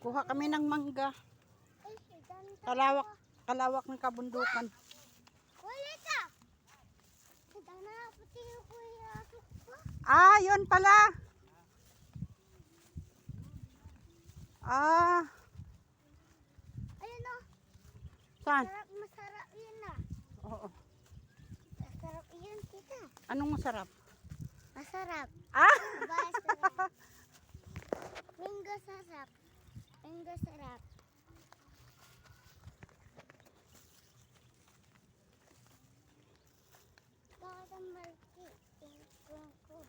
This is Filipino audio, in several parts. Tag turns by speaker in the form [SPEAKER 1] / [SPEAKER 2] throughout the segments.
[SPEAKER 1] Kuha kami ng mangga. Kalawak, kalawak ng kabundukan. Ah, yun pala. Ah.
[SPEAKER 2] Ayun o.
[SPEAKER 1] Saan?
[SPEAKER 2] Masarap yun na.
[SPEAKER 1] Oo.
[SPEAKER 2] Masarap yun, tita.
[SPEAKER 1] Anong masarap?
[SPEAKER 2] Masarap.
[SPEAKER 1] Ah!
[SPEAKER 2] Masarap. Minggo sarap. Minggo sarap. Bakit ang malaki? Tingkong ko.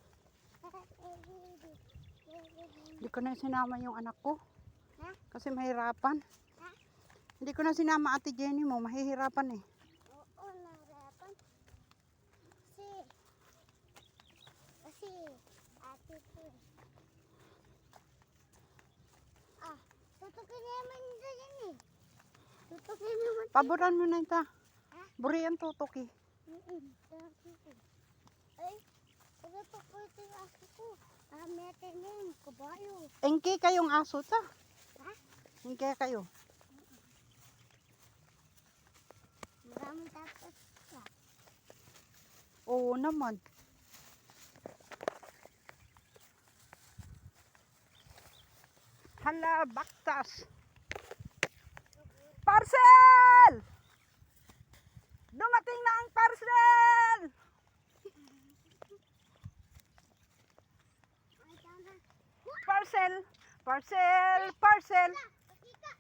[SPEAKER 1] Hindi ko na sinama yung anak ko.
[SPEAKER 2] Ha?
[SPEAKER 1] Kasi mahirapan.
[SPEAKER 2] Ha?
[SPEAKER 1] Hindi ko na sinama ate Jenny mo. Mahihirapan eh.
[SPEAKER 2] Oo, nahirapan. Kasi ate ko. Ah, tutukin naman nito yan eh. Tutukin naman.
[SPEAKER 1] Paboran mo na ito.
[SPEAKER 2] Ha?
[SPEAKER 1] Burian tutok eh.
[SPEAKER 2] Ay, tututok ko ito yung aso ko. Mete na yung kabayo.
[SPEAKER 1] Engke kayong aso ta.
[SPEAKER 2] Ha?
[SPEAKER 1] Engke kayo.
[SPEAKER 2] Maraming tapos ka.
[SPEAKER 1] Oo naman. Hala, baktas. Parcel! Dumating na ang parcel!
[SPEAKER 2] Ay, sana.
[SPEAKER 1] Parcel! Parcel! Parcel!
[SPEAKER 2] Pakita.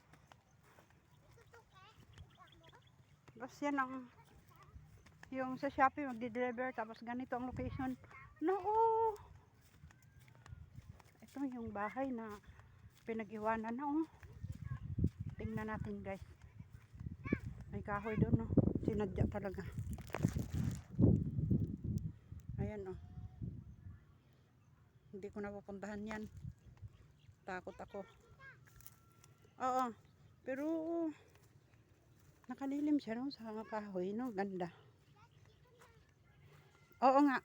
[SPEAKER 2] Tututok eh.
[SPEAKER 1] Tapos yan ang yung sa Shopee magdi-deliver tapos ganito ang location. No! Ito yung bahay na pinag-iwanan na oh. Tingnan natin guys. May kahoy doon no. Sinadya talaga. Ayan oh. Hindi ko napupuntahan yan. Takot ako. Oo. Pero nakalilim siya no sa kahoy no. Ganda. Oo nga.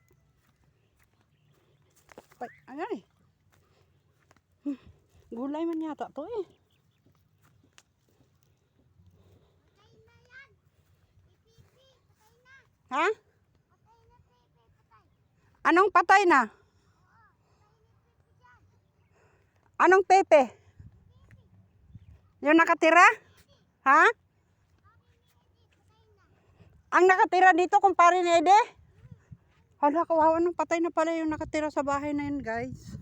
[SPEAKER 1] Ay. Gulay man yata to eh.
[SPEAKER 2] Patay na yan. Ipipi, patay na.
[SPEAKER 1] Ha?
[SPEAKER 2] Patay na, Pepe, patay.
[SPEAKER 1] Anong patay na?
[SPEAKER 2] Oo, patay ni Pepe dyan.
[SPEAKER 1] Anong pepe? Yung nakatira? Ha? Ang nakatira dito kumpare ni Ede? Hala, kawawa nung patay na pala yung nakatira sa bahay na yun guys.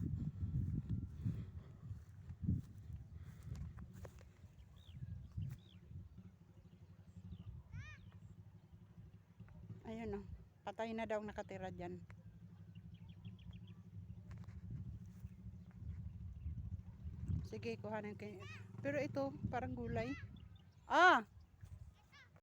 [SPEAKER 1] Ayun oh, patay na daw nakatira dyan. Sige, kuhanin kayo. Pero ito, parang gulay. Ah!